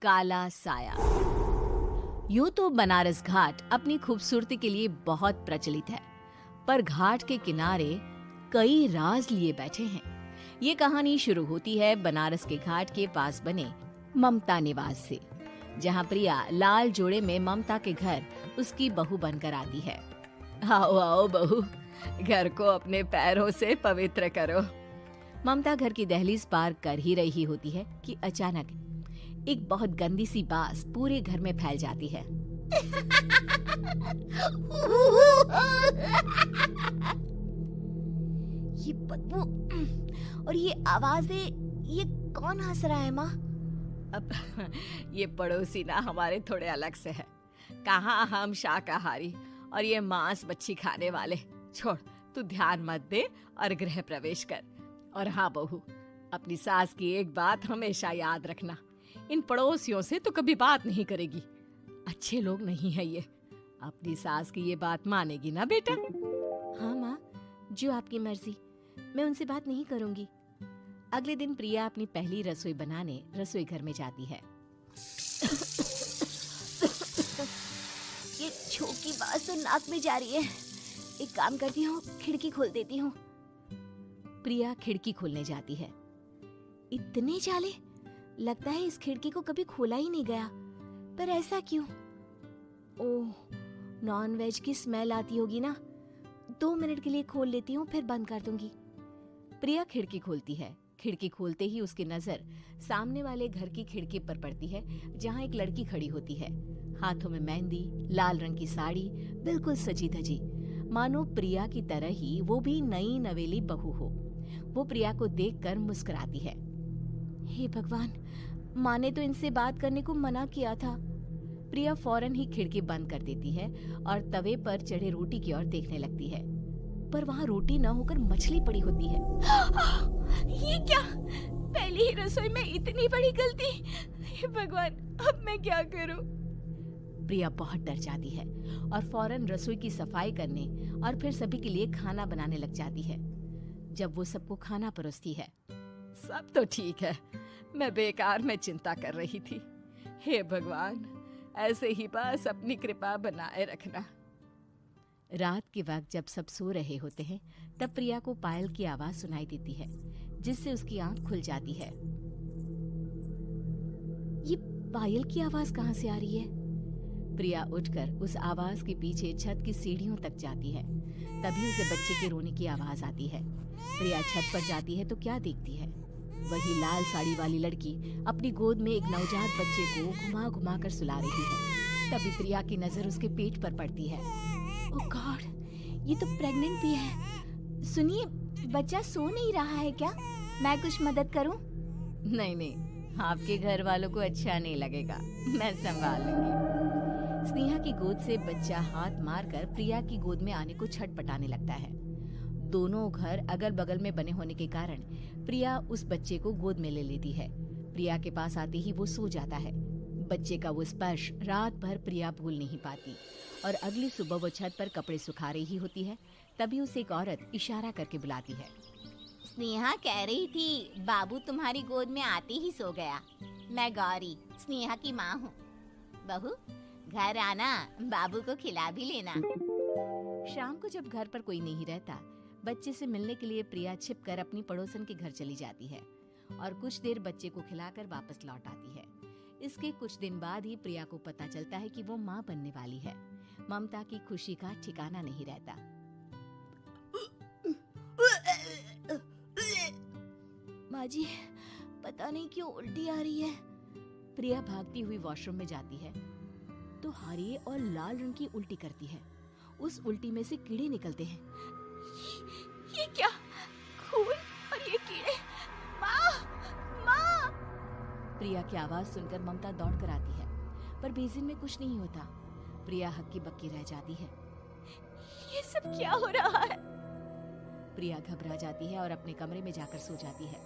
काला साया। यूं तो बनारस घाट अपनी खूबसूरती के लिए बहुत प्रचलित है, पर घाट के किनारे कई राज लिए बैठे हैं। ये कहानी शुरू होती है बनारस के घाट के पास बने ममता निवास से, जहां प्रिया लाल जोड़े में ममता के घर उसकी बहू बनकर आती है। आओ आओ बहू, घर को अपने पैरों से पवित्र करो। ममता घर की दहलीज पार कर ही रही होती है कि अचानक एक बहुत गंदी सी बास पूरे घर में फैल जाती है। ये बदबू और ये आवाजें, ये कौन हंस रहा है माँ? अब ये पड़ोसी ना हमारे थोड़े अलग से है। कहाँ हम शाकाहारी और ये मांस मच्छी खाने वाले। छोड़, तू ध्यान मत दे और गृह प्रवेश कर। और हाँ बहू, अपनी सास की एक बात हमेशा याद रखना, इन पड़ोसियों से तो कभी बात नहीं करेगी। अच्छे लोग नहीं है ये। अपनी सास की ये बात मानेगी ना बेटा? हाँ माँ, जो आपकी मर्जी, मैं उनसे बात नहीं करूंगी। अगले दिन प्रिया अपनी पहली रसोई बनाने रसोई घर में जाती है। ये छोकी बात तो नाक में जा रही है। एक काम करती हूँ, खिड़की खोल देती हूँ। प्रिया खिड़की खोलने जाती है। इतने जाले, लगता है इस खिड़की को कभी खोला ही नहीं गया। पर ऐसा क्यों? ओह, नॉन वेज की स्मेल आती होगी ना। 2 मिनट के लिए खोल लेती हूँ, फिर बंद कर दूंगी। प्रिया खिड़की खोलती है। खिड़की खोलते ही उसकी नजर सामने वाले घर की खिड़की पर पड़ती है, जहाँ एक लड़की खड़ी होती है। हाथों में मेहंदी, लाल रंग की साड़ी, बिल्कुल सजी धजी, मानो प्रिया की तरह ही वो भी नई नवेली बहू हो। वो प्रिया को देखकर मुस्कुराती है। हे भगवान, माँ ने तो इनसे बात करने को मना किया था। प्रिया फौरन ही खिड़की बंद कर देती है और तवे पर चढ़े रोटी की ओर देखने लगती है, पर वहाँ रोटी न होकर मछली पड़ी होती है। ये क्या? पहली ही रसोई में इतनी बड़ी गलती। हे भगवान, अब मैं क्या करूं? प्रिया बहुत डर जाती है और फौरन रसोई की सफाई करने और फिर सभी के लिए खाना बनाने लग जाती है। जब वो सबको खाना परोसती है, सब तो ठीक है, मैं बेकार में चिंता कर रही थी। हे भगवान, ऐसे ही बस अपनी कृपा बनाए रखना। रात के वक्त जब सब सो रहे होते हैं, तब प्रिया को पायल की आवाज सुनाई देती है, जिससे उसकी आंख खुल जाती है। ये पायल की आवाज कहाँ से आ रही है? प्रिया उठकर उस आवाज के पीछे छत की सीढ़ियों तक जाती है। तभी उसे बच्चे के रोने की आवाज आती है। प्रिया छत पर जाती है तो क्या देखती है? वही लाल साड़ी वाली लड़की अपनी गोद में एक नवजात बच्चे को घुमा घुमा कर सुला रही है। तभी प्रिया की नजर उसके पेट पर पड़ती है। ओह गॉड, ये तो प्रेग्नेंट भी है। सुनिए, बच्चा सो नहीं रहा है क्या? मैं कुछ मदद करूं? नहीं नहीं, आपके घर वालों को अच्छा नहीं लगेगा, मैं संभाल लूंगी। स्नेहा की गोद से बच्चा हाथ मारकर प्रिया की गोद में आने को छटपटाने लगता है। दोनों घर अगल बगल में बने होने के कारण प्रिया उस बच्चे को गोद में ले लेती है। प्रिया के पास आते ही वो सो जाता है। बच्चे का वो स्पर्श रात भर प्रिया भूल नहीं पाती और अगली सुबह वो छत पर कपड़े सुखा रही होती है। तभी उसे एक औरत इशारा करके बुलाती है। स्नेहा कह रही थी बाबू तुम्हारी गोद में आते ही सो गया। मैं गौरी, स्नेहा की माँ हूँ। बहू, घर आना, बाबू को खिला भी लेना। शाम को जब घर पर कोई नहीं रहता, बच्चे से मिलने के लिए प्रिया छिपकर अपनी पड़ोसन के घर चली जाती है और कुछ देर बच्चे को खिलाकर वापस लौट आती है। इसके कुछ दिन बाद ही प्रिया को पता चलता है कि वो माँ बनने वाली है। ममता की खुशी का ठिकाना नहीं रहता। माँ जी, पता नहीं क्यों उल्टी आ रही है। प्रिया भागती हुई वॉशरूम में जाती है तो हरे और लाल रंग की उल्टी करती है। उस उल्टी में से कीड़े निकलते हैं। ये क्या? खून और ये कीड़े! माँ! माँ! प्रिया की आवाज सुनकर ममता दौड़ कर आती है, पर बेसिन में कुछ नहीं होता। प्रिया हक्की बक्की रह जाती है। ये सब क्या हो रहा है? प्रिया घबरा जाती है और अपने कमरे में जाकर सो जाती है।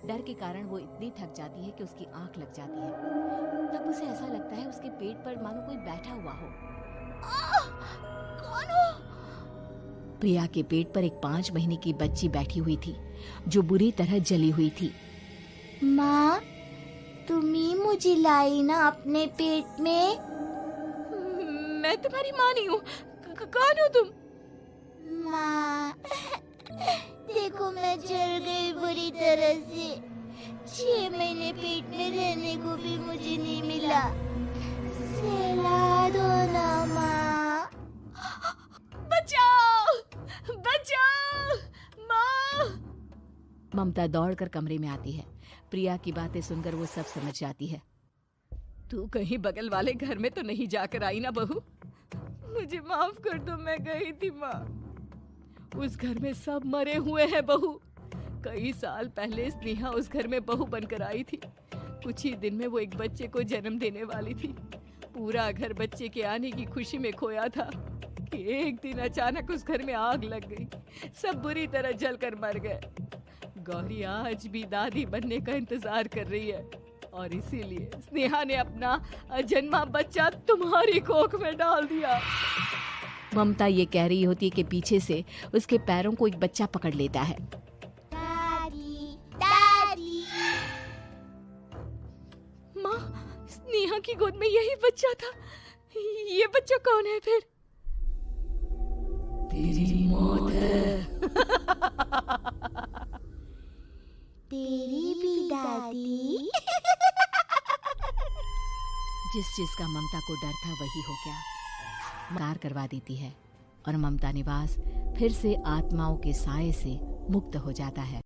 डर के कारण वो इतनी थक जाती है कि उसकी आंख लग जाती है। तब उसे ऐसा लगता है उसके पेट पर मानो कोई बैठा हुआ हो। कौन हो? प्रिया के पेट पर एक 5 महीने की बच्ची बैठी हुई थी, जो बुरी तरह जली हुई थी। माँ, तुम ही मुझे लाई ना अपने पेट में। मैं तुम्हारी माँ नहीं हूँ। कौन हो तुम? माँ, देखो मैं जल गई बुरी तरह से। 6 महीने पेट में रहने को भी मुझे नहीं मिला। सहला दो ना माँ। बचाओ, बचाओ, माँ। ममता दौड़कर कमरे में आती है। प्रिया की बातें सुनकर वो सब समझ जाती है। तू कहीं बगल वाले घर में तो नहीं जाकर आई ना बहू? मुझे माफ कर दो, मैं गई थी माँ। उस घर में सब मरे हुए हैं बहू। कई साल पहले स्नेहा उस घर में बहू बनकर आई थी। कुछ ही दिन में वो एक बच्चे को जन्म देने वाली थी। पूरा घर बच्चे के आने की खुशी में खोया था कि एक दिन अचानक उस घर में आग लग गई। सब बुरी तरह जलकर मर गए। गौरी आज भी दादी बनने का इंतजार कर रही है और इसीलिए स्नेहा ने अपना अजन्मा बच्चा तुम्हारी कोख में डाल दिया। ममता ये कह रही होती है कि पीछे से उसके पैरों को एक बच्चा पकड़ लेता है। दादी, दादी। माँ, स्नेहा की गोद में यही बच्चा था। ये बच्चा कौन है फिर? तेरी मौत है। तेरी भी दादी। जिस चीज का ममता को डर था वही हो गया। कार करवा देती है और ममता निवास फिर से आत्माओं के साए से मुक्त हो जाता है।